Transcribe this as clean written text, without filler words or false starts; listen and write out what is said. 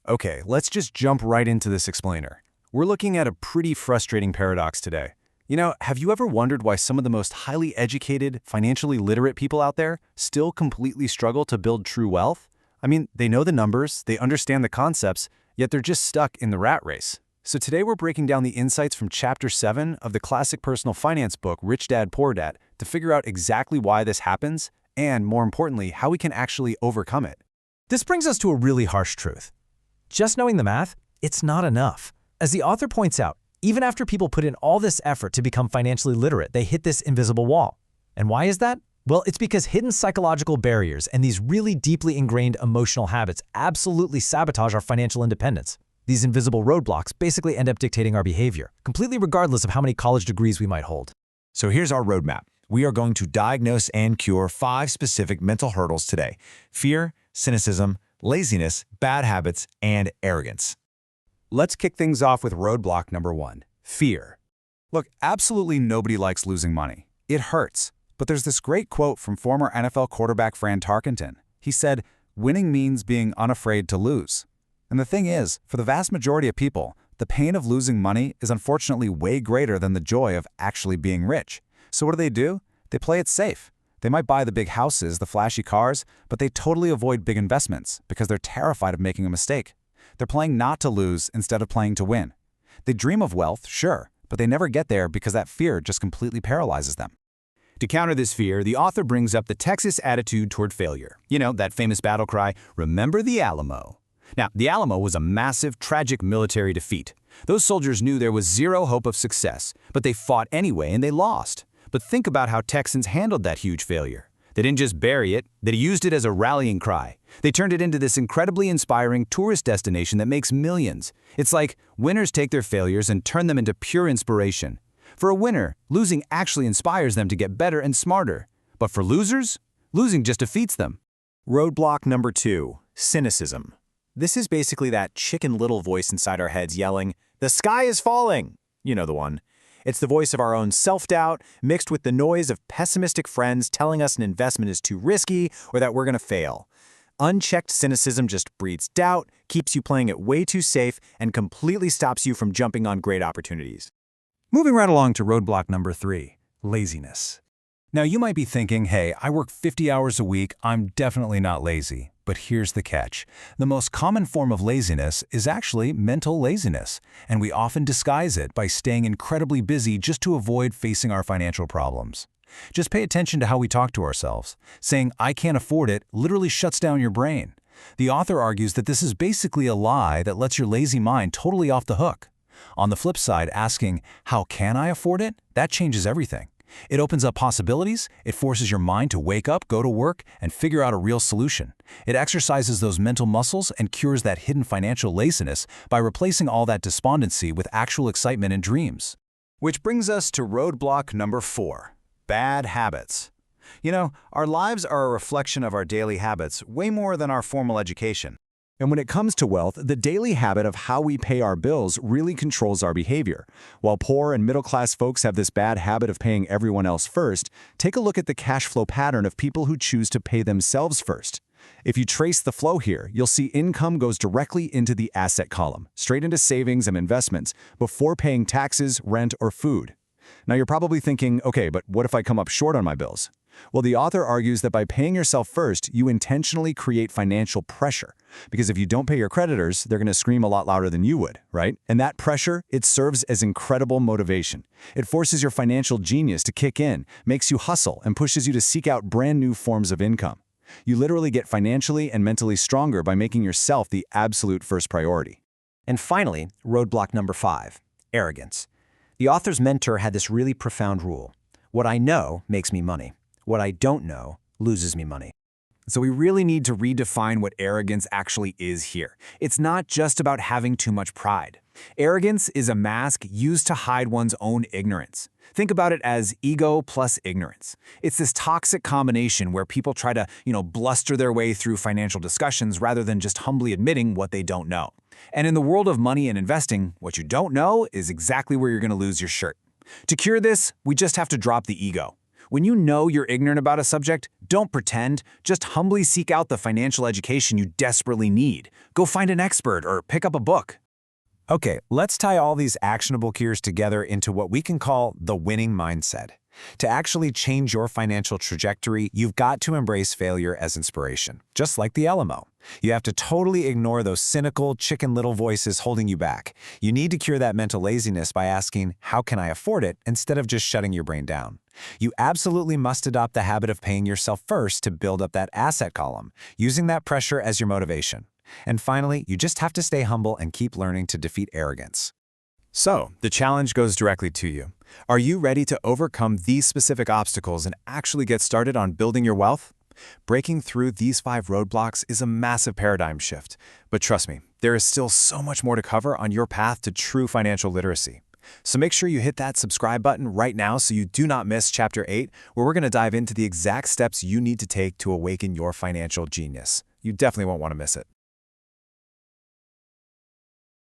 Okay, let's just jump right into this explainer. We're looking at a pretty frustrating paradox today. Have you ever wondered why some of the most highly educated, financially literate people out there still completely struggle to build true wealth? I mean, they know the numbers, they understand the concepts, yet they're just stuck in the rat race. So today we're breaking down the insights from Chapter 7 of the classic personal finance book, Rich Dad, Poor Dad, to figure out exactly why this happens, and more importantly, how we can actually overcome it. This brings us to a really harsh truth. Just knowing the math, it's not enough. As the author points out, even after people put in all this effort to become financially literate, they hit this invisible wall. And why is that? Well, it's because hidden psychological barriers and these really deeply ingrained emotional habits absolutely sabotage our financial independence. These invisible roadblocks basically end up dictating our behavior, completely regardless of how many college degrees we might hold. So here's our roadmap. We are going to diagnose and cure 5 specific mental hurdles today: fear, cynicism, laziness, bad habits, and arrogance. Let's kick things off with roadblock number 1, fear. Look, absolutely nobody likes losing money. It hurts. But there's this great quote from former NFL quarterback Fran Tarkenton. He said, "Winning means being unafraid to lose." And the thing is, for the vast majority of people, the pain of losing money is unfortunately way greater than the joy of actually being rich. So what do? They play it safe. They might buy the big houses, the flashy cars, but they totally avoid big investments because they're terrified of making a mistake. They're playing not to lose instead of playing to win. They dream of wealth, sure, but they never get there because that fear just completely paralyzes them. To counter this fear, the author brings up the Texas attitude toward failure. That famous battle cry, "Remember the Alamo." Now, the Alamo was a massive, tragic military defeat. Those soldiers knew there was zero hope of success, but they fought anyway and they lost. But think about how Texans handled that huge failure. They didn't just bury it, they used it as a rallying cry. They turned it into this incredibly inspiring tourist destination that makes millions. It's like winners take their failures and turn them into pure inspiration. For a winner, losing actually inspires them to get better and smarter. But for losers, losing just defeats them. Roadblock number 2, cynicism. This is basically that Chicken Little voice inside our heads yelling, "The sky is falling!" You know the one. It's the voice of our own self-doubt mixed with the noise of pessimistic friends telling us an investment is too risky or that we're going to fail. Unchecked cynicism just breeds doubt, keeps you playing it way too safe, and completely stops you from jumping on great opportunities. Moving right along to roadblock number 3, laziness. Now you might be thinking, hey, I work 50 hours a week, I'm definitely not lazy. But here's the catch. The most common form of laziness is actually mental laziness, and we often disguise it by staying incredibly busy just to avoid facing our financial problems. Just pay attention to how we talk to ourselves. Saying, "I can't afford it," literally shuts down your brain. The author argues that this is basically a lie that lets your lazy mind totally off the hook. On the flip side, asking, "How can I afford it?" that changes everything. It opens up possibilities, it forces your mind to wake up, go to work, and figure out a real solution. It exercises those mental muscles and cures that hidden financial laziness by replacing all that despondency with actual excitement and dreams. Which brings us to roadblock number 4, bad habits. Our lives are a reflection of our daily habits way more than our formal education. And when it comes to wealth, the daily habit of how we pay our bills really controls our behavior. While poor and middle-class folks have this bad habit of paying everyone else first, take a look at the cash flow pattern of people who choose to pay themselves first. If you trace the flow here, you'll see income goes directly into the asset column, straight into savings and investments, before paying taxes, rent, or food. Now you're probably thinking, okay, but what if I come up short on my bills? Well, the author argues that by paying yourself first, you intentionally create financial pressure. Because if you don't pay your creditors, they're going to scream a lot louder than you would, right? And that pressure, it serves as incredible motivation. It forces your financial genius to kick in, makes you hustle, and pushes you to seek out brand new forms of income. You literally get financially and mentally stronger by making yourself the absolute first priority. And finally, roadblock number 5, arrogance. The author's mentor had this really profound rule. What I know makes me money. What I don't know loses me money. So we really need to redefine what arrogance actually is here. It's not just about having too much pride. Arrogance is a mask used to hide one's own ignorance. Think about it as ego plus ignorance. It's this toxic combination where people try to, bluster their way through financial discussions rather than just humbly admitting what they don't know. And in the world of money and investing, what you don't know is exactly where you're going to lose your shirt. To cure this, we just have to drop the ego. When you know you're ignorant about a subject, Don't pretend, just humbly seek out the financial education you desperately need. Go find an expert or pick up a book. Okay, let's tie all these actionable cues together into what we can call the winning mindset. To actually change your financial trajectory, you've got to embrace failure as inspiration, just like the Alamo. You have to totally ignore those cynical, chicken little voices holding you back. You need to cure that mental laziness by asking, how can I afford it, instead of just shutting your brain down. You absolutely must adopt the habit of paying yourself first to build up that asset column, using that pressure as your motivation. And finally, you just have to stay humble and keep learning to defeat arrogance. So, the challenge goes directly to you. Are you ready to overcome these specific obstacles and actually get started on building your wealth? Breaking through these 5 roadblocks is a massive paradigm shift. But trust me, there is still so much more to cover on your path to true financial literacy. So make sure you hit that subscribe button right now so you do not miss Chapter 8, where we're going to dive into the exact steps you need to take to awaken your financial genius. You definitely won't want to miss it.